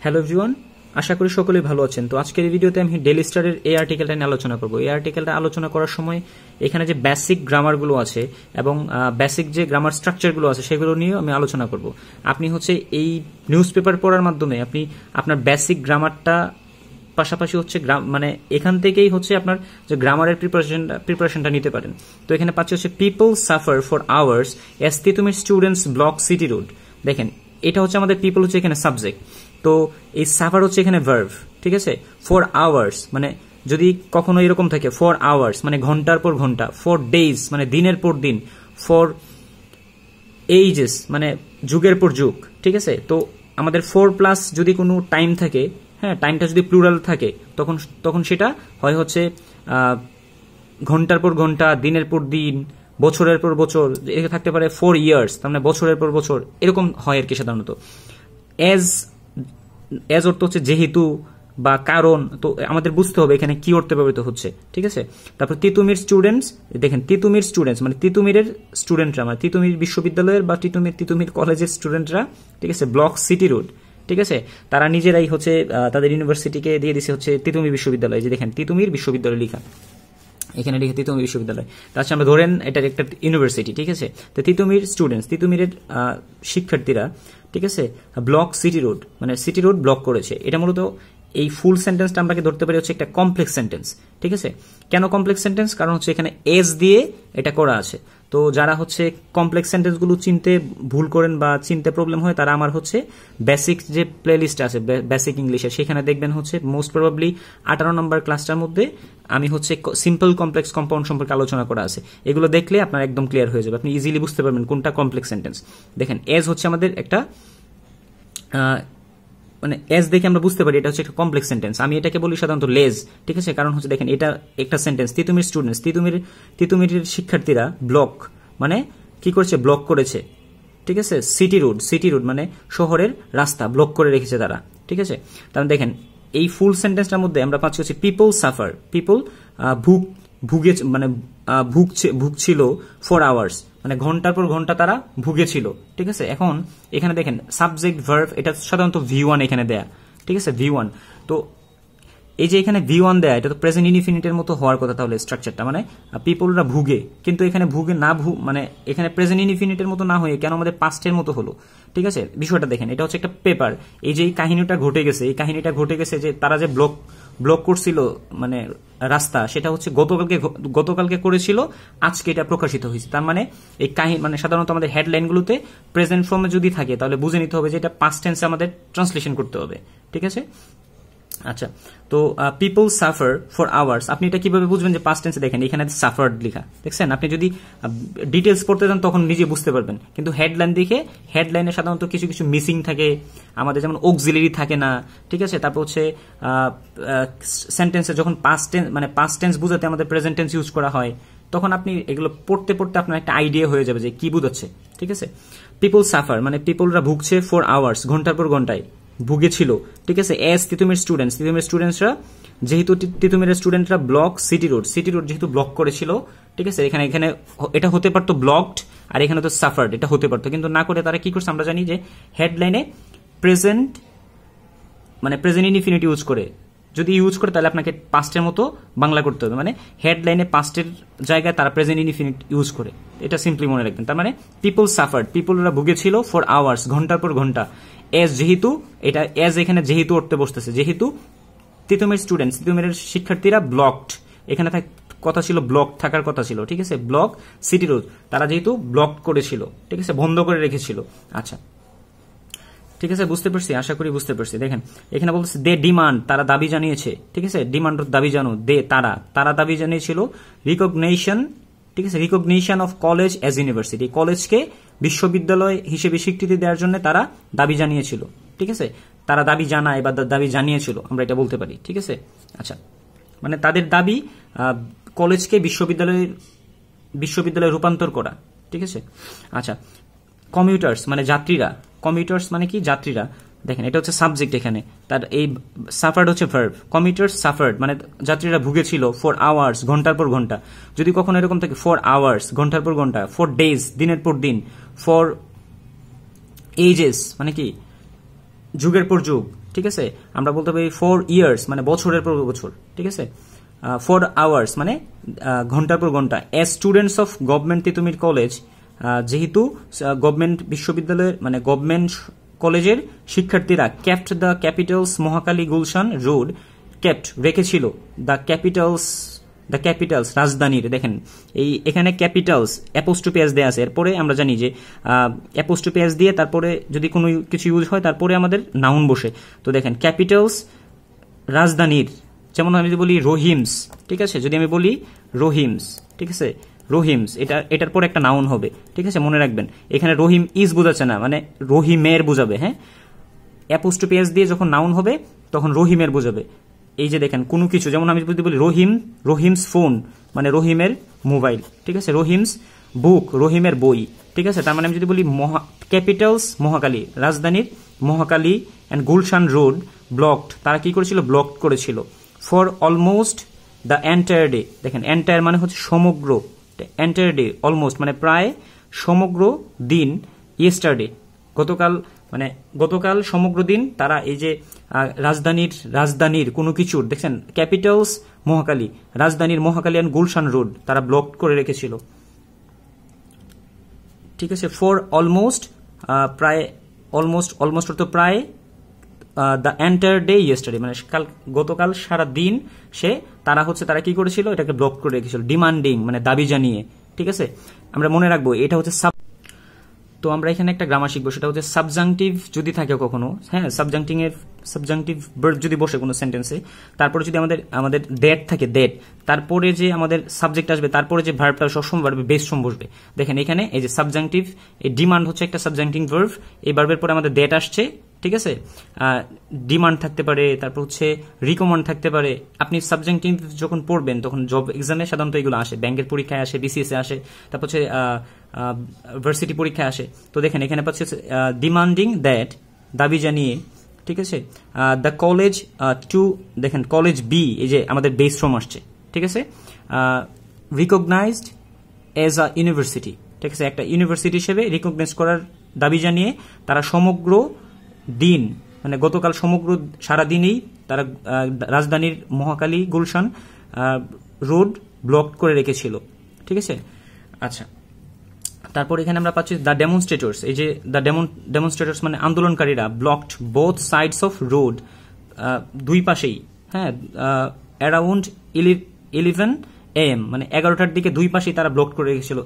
Hello everyone, আশা করি সকলেই ভালো আছেন। তো আজকের এই ভিডিওতে আমি ডেইলি স্টারের এই আর্টিকেলটা নিয়ে আলোচনা করব। এই আর্টিকেলটা আলোচনা করার সময় এখানে যে বেসিক গ্রামারগুলো আছে এবং বেসিক যে গ্রামার স্ট্রাকচারগুলো আছে সেগুলো নিয়ে আমি আলোচনা করব। আপনি হচ্ছে এই নিউজ পেপার পড়ার মাধ্যমে আপনি আপনার বেসিক গ্রামারটা পাশাপাশি হচ্ছে মানে এখান থেকেই হচ্ছে আপনার যে গ্রামারের প্রিপারেশনটা নিতে পারেন। তো এখানে পাচ্ছি হচ্ছে people suffer for hours S Titumir students block city road. দেখেন এটা হচ্ছে আমাদের পিপল হচ্ছে এখানে সাবজেক্ট, তো এই সাফার হচ্ছে এখানে ভার্ব, ঠিক আছে। ফর আওয়ার্স মানে যদি কখনো এরকম থাকে ফর আওয়ার্স মানে ঘন্টার পর ঘন্টা, ফর ডেইজ মানে দিনের পর দিন, ফর এইজেস মানে যুগের পর যুগ, ঠিক আছে। তো আমাদের ফোর প্লাস যদি কোনো টাইম থাকে, হ্যাঁ টাইমটা যদি প্লুরাল থাকে তখন সেটা হয় হচ্ছে ঘন্টার পর ঘন্টা, দিনের পর দিন, বছরের পর বছর, থাকতে পারে 4 ইয়ার্স তার মানে বছরের পর বছর, এরকম হয় আর কি সাধারণত। এজ অর্থ হচ্ছে যেহেতু বা কারণ, তো আমাদের বুঝতে হবে এখানে কি অর্থে ব্যবহৃত হচ্ছে, ঠিক আছে। তারপর তিতুমির স্টুডেন্টস, দেখেন তিতুমির স্টুডেন্টস মানে তিতুমিরের স্টুডেন্টরা মানে তিতুমির বিশ্ববিদ্যালয়ের বা তিতুমির কলেজের স্টুডেন্টরা, ঠিক আছে, ব্লক সিটি রোড, ঠিক আছে। তারা নিজেরাই হচ্ছে তাদের ইউনিভার্সিটিকে দিয়ে দিছে হচ্ছে তিতুমির বিশ্ববিদ্যালয়, যে দেখেন তিতুমির বিশ্ববিদ্যালয় লেখা এখানে লিখে তিতুমির বিশ্ববিদ্যালয়। তাছাড়া আমরা ধরেন এটার একটা ইউনিভার্সিটি, ঠিক আছে। তো তিতুমির স্টুডেন্টস, তিতুমিরের শিক্ষার্থীরা, ঠিক আছে, ব্লক সিটি রোড মানে সিটি রোড ব্লক করেছে। এটা মূলত এই ফুল সেন্টেন্সটা আমরা ধরতে পারি হচ্ছে একটা কমপ্লেক্স সেন্টেন্স, ঠিক আছে। কেন কমপ্লেক্স সেন্টেন্স? কারণ হচ্ছে এখানে এজ দিয়ে এটা করা আছে। তো যারা হচ্ছে কমপ্লেক্স সেন্টেন্সগুলো চিনতে ভুল করেন বা চিনতে প্রবলেম হয় তারা আমার হচ্ছে বেসিক যে প্লে লিস্ট আছে বেসিক ইংলিশে, সেখানে দেখবেন হচ্ছে মোস্ট প্রবাবলি 18 নম্বর ক্লাসটার মধ্যে আমি হচ্ছে সিম্পল কমপ্লেক্স কম্পাউন্ড সম্পর্কে আলোচনা করা আছে। এগুলো দেখলে আপনার একদম ক্লিয়ার হয়ে যাবে, আপনি ইজিলি বুঝতে পারবেন কোনটা কমপ্লেক্স সেন্টেন্স। দেখেন এজ হচ্ছে আমাদের একটা মানে এজ দেখে আমরা বুঝতে পারি এটা হচ্ছে একটা কমপ্লেক্স সেন্টেন্স। আমি এটাকে বলি সাধারণত লেজ, ঠিক আছে। কারণ হচ্ছে দেখেন এটা একটা সেন্টেন্স, তিতুমির স্টুডেন্টস, তিতুমির শিক্ষার্থীরা ব্লক মানে কি করেছে, ব্লক করেছে, ঠিক আছে। সিটি রোড মানে শহরের রাস্তা ব্লক করে রেখেছে তারা, ঠিক আছে। তাহলে দেখেন এই ফুল সেন্টেন্সটার মধ্যে আমরা পাচ্ছি হচ্ছে পিপল সাফার, পিপল ভুগছিল ফর আওয়ার্স মানে ঘন্টার পর ঘন্টা তারা ভুগেছিল, ঠিক আছে। এখন এখানে দেখেন সাবজেক্ট ভার্ব, এটা সাধারণত V1 এখানে দেয়া, ঠিক আছে, V1। তো এই যে এখানে V1 দেয়া, এটা তো প্রেজেন্ট ইনডিফিনিটের মতো হওয়ার কথা তাহলে স্ট্রাকচারটা, মানে পিপলরা ভুগে, কিন্তু এখানে ভুগে না মানে এখানে প্রেজেন্ট ইনডিফিনিটের মতো না হয়ে কেন আমাদের পাস্টের মতো হলো, ঠিক আছে। বিষয়টা দেখেন, এটা হচ্ছে একটা পেপার, এই যে কাহিনীটা ঘটে গেছে যে তারা যে ব্লক করছিল মানে রাস্তা, সেটা হচ্ছে গতকালকে করেছিল, আজকে এটা প্রকাশিত হয়েছে। তার মানে এই কাহিনী মানে সাধারণত আমাদের হেডলাইনগুলোতে প্রেজেন্ট ফর্মে যদি থাকে তাহলে বুঝে নিতে হবে যে এটা পাস্ট টেন্সে আমাদের ট্রান্সলেশন করতে হবে, ঠিক আছে। আচ্ছা, তো পিপল সাফার ফর আওয়ার্স, আপনি এটা কিভাবে বুঝবেন যে পাস্ট টেন্সে? দেখেন এখানে সাফার্ড লেখা, দেখছেন। আপনি যদি ডিটেলস পড়তে যান তখন নিজে বুঝতে পারবেন, কিন্তু হেডলাইন দেখে হেডলাইনে সাধারণত কিছু কিছু মিসিং থাকে আমাদের, যেমন অক্সিলারি থাকে না, ঠিক আছে। তারপর হচ্ছে সেন্টেন্সে যখন পাস্ট টেন্স বুঝাতে আমাদের প্রেজেন্ট টেন্স ইউজ করা হয়, তখন আপনি এগুলো পড়তে পড়তে আপনার একটা আইডিয়া হয়ে যাবে যে কি বুঝাচ্ছে, ঠিক আছে। পিপল সাফার মানে পিপলরা ভুগছে ফর আওয়ার্স ঘন্টার পর ঘন্টায় ভুগেছিল, ঠিক আছে। এস তিতুমির স্টুডেন্টসরা যেহেতু তিতুমিরের স্টুডেন্টরা ব্লক সিটি রোড যেহেতু ব্লক করেছিল, ঠিক আছে। এখানে এটা হতে পারতো ব্লকড, আর এখানে তো সাফার্ড, এটা হতে পারতো, কিন্তু না করে তারা কি করছে আমরা জানি যে হেডলাইনে প্রেজেন্ট ইনডিফিনিট ইউজ করে, যদি ইউজ করে তাহলে আপনাকে পাস্টের মতো বাংলা করতে হবে, মানে হেডলাইনে পাস্টের জায়গায় তারা প্রেজেন্ট ইনডিফিনিট ইউজ করে, এটা সিম্পলি মনে রাখবেন। তার মানে পিপল সাফার্ড, পিপলরা ভুগেছিল ফর আওয়ার্স ঘন্টার পর ঘন্টা, এজ এখানে যেহেতু অর্থে বসতেছে, যেহেতু তিতুমিরের শিক্ষার্থীরা ব্লকড, এখানে কথা ছিল ব্লক থাকার কথা ছিল, ঠিক আছে। ব্লক সিটি রোড, তারা যেহেতু ব্লক করেছিল, ঠিক আছে, বন্ধ করে রেখেছিল। আচ্ছা, ঠিক আছে, বুঝতে পারছি, আশা করি বুঝতে পারছি। দেখেন এখানে বলতেছে দে ডিমান্ড, তারা দাবি জানিয়েছে, ঠিক আছে। ডিমান্ড দাবি জানো, তারা দাবি জানিয়েছিল রিকগনিশন, ঠিক আছে, recognition of college as university, কলেজকে বিশ্ববিদ্যালয় হিসেবে স্বীকৃতি দেওয়ার জন্য তারা দাবি জানিয়েছিল, ঠিক আছে। তারা দাবি জানায় বা দাবি জানিয়েছিল, আমরা এটা বলতে পারি, ঠিক আছে। আচ্ছা, মানে তাদের দাবি কলেজকে বিশ্ববিদ্যালয়ে রূপান্তর করা, ঠিক আছে। আচ্ছা, কমিউটার্স মানে যাত্রীরা, কমিউটার্স মানে কি যাত্রীরা, দেখেন এটা হচ্ছে সাবজেক্ট, এখানে তার এই সাফার্ড হচ্ছে ভার্ব, কমিউটার্স সাফার্ড মানে যাত্রীরা ভুগেছিল ফর আওয়ার্স ঘন্টার পর ঘন্টা, যদি কখনো এরকম থাকে ফর আওয়ার্স ঘন্টার পর ঘন্টা, ফর ডেজ দিনের পর দিন, ফর এজেস মানে কি যুগের পর যুগ, ঠিক আছে, আমরা বলতে পারি 4 ইয়ার্স মানে বছরের পর বছর, ঠিক আছে, 4 আওয়ার্স মানে ঘন্টার পর ঘন্টা। As students of government Titumir college, যেহেতু গভর্নমেন্ট বিশ্ববিদ্যালয়ের মানে গভর্নমেন্ট কলেজের শিক্ষার্থীরা kept the capitals Mohakhali Gulshan road, kept রেখেছিল দ্য ক্যাপিটালস রাজধানীর, দেখেন এই এখানে ক্যাপিটালস অ্যাপোস্ট্রোফি এস দেয়া আছে, এরপরে আমরা জানি যে অ্যাপোস্ট্রোফি এস দিয়ে তারপরে যদি কোনো কিছু ইউজ হয় তারপরে আমাদের নাউন বসে। তো দেখেন ক্যাপিটালস রাজধানীর, যেমন আমি যদি বলি রহিমস, ঠিক আছে, যদি আমি বলি রহিমস, ঠিক আছে, রহিমস, এটার পর একটা নাউন হবে, ঠিক আছে, মনে রাখবেন এখানে রহিম ইজ বোঝাচ্ছে না, মানে রহিমের বোঝাবে। হ্যাঁ, অ্যাপোস্ট্রোফি এস দিয়ে যখন নাউন হবে তখন রহিমের বোঝাবে। এই যে দেখেন কোনো কিছু, যেমন আমি যদি বলি রহিমস ফোন মানে রহিমের মোবাইল, ঠিক আছে, রহিমস বুক রহিমের বই, ঠিক আছে। তার মানে আমি যদি বলি ক্যাপিটালস মহাকালী রাজধানীর Mahakali and Gulshan road blocked, তারা কি করেছিল, ব্লক করেছিল। For almost the entire day, দেখেন এন্টায়ার মানে হচ্ছে সমগ্র, এন্টায়ার ডে, অলমোস্ট মানে প্রায়, সমগ্র দিন, ইয়েস্টারডে গতকাল, মানে গতকাল সমগ্র দিন তারা এই যে রাজধানীর কোনো কিছুর, দেখছেন ক্যাপিটালস মহাকালী রাজধানীর মহাকালী অ্যান্ড গুলশান রোড তারা ব্লক করে রেখেছিল, ঠিক আছে। ফর অলমোস্ট, প্রায়, অলমোস্ট অর্থ প্রায়, দ্য এন্টায়ার ডে ইয়েস্টারডে মানে গতকাল সারা দিন তারা কি করেছিল, এটাকে ব্লক করে রেখেছিল। ডিমান্ডিং মানে দাবি জানিয়ে, ঠিক আছে, আমরা মনে রাখবো এটা হচ্ছে তো আমরা এখানে একটা গ্রামার শিখবো, সেটা হচ্ছে সাবজাংটিভ যদি থাকে কখনো, হ্যাঁ, সাবজাংটিভ ভার্ব যদি বসে কোনো সেন্টেন্সে, তারপরে যদি আমাদের দ্যাট থাকে, দ্যাট, তারপরে যে আমাদের সাবজেক্ট আসবে, তারপরে যে ভার্বটা সবসময় ভার্বে বেস ফর্ম বসবে। দেখেন এখানে এই যে সাবজাংটিভ, এই ডিমান্ড হচ্ছে একটা সাবজাংটিভ ভার্ব, এই ভার্বের পরে আমাদের দ্যাট আসছে, ঠিক আছে, ডিমান্ড থাকতে পারে, তারপর হচ্ছে রিকমেন্ড থাকতে পারে। আপনি সাবজেক্টিভ যখন পড়বেন তখন জব এক্সামে সাধারণত এগুলো আসে, ব্যাংকের পরীক্ষায় আসে, বিসিএস এ আসে, তারপর হচ্ছে ভার্সিটি পরীক্ষায় আসে। তো দেখেন এখানে পাচ্ছে ডিমান্ডিং দ্যাট দাবি জানিয়ে, ঠিক আছে, দ্য কলেজ টু, দেখেন কলেজ বি, এই যে আমাদের বেস ফর্ম আসছে, ঠিক আছে, রিকগনাইজড এজ আ ইউনিভার্সিটি, ঠিক আছে, একটা ইউনিভার্সিটি হিসেবে রিকগনাইজ করার দাবি জানিয়ে তারা সমগ্র দিন মানে গতকাল সমগ্র সারাদিনেই তারা রাজধানীর মহাকালী গুলশান রোড ব্লক করে রেখেছিল, ঠিক আছে। আচ্ছা, তারপর এখানে আমরা পাচ্ছি দ্য ডেমনস্ট্রেটর্স, এই যে দ্য ডেমনস্ট্রেটর্স মানে আন্দোলনকারীরা, blocked both sides of road, দুই পাশেই, হ্যাঁ, অ্যারাউন্ড 11 AM মানে 11টার দিকে দুই পাশেই তারা ব্লক করে রেখেছিল।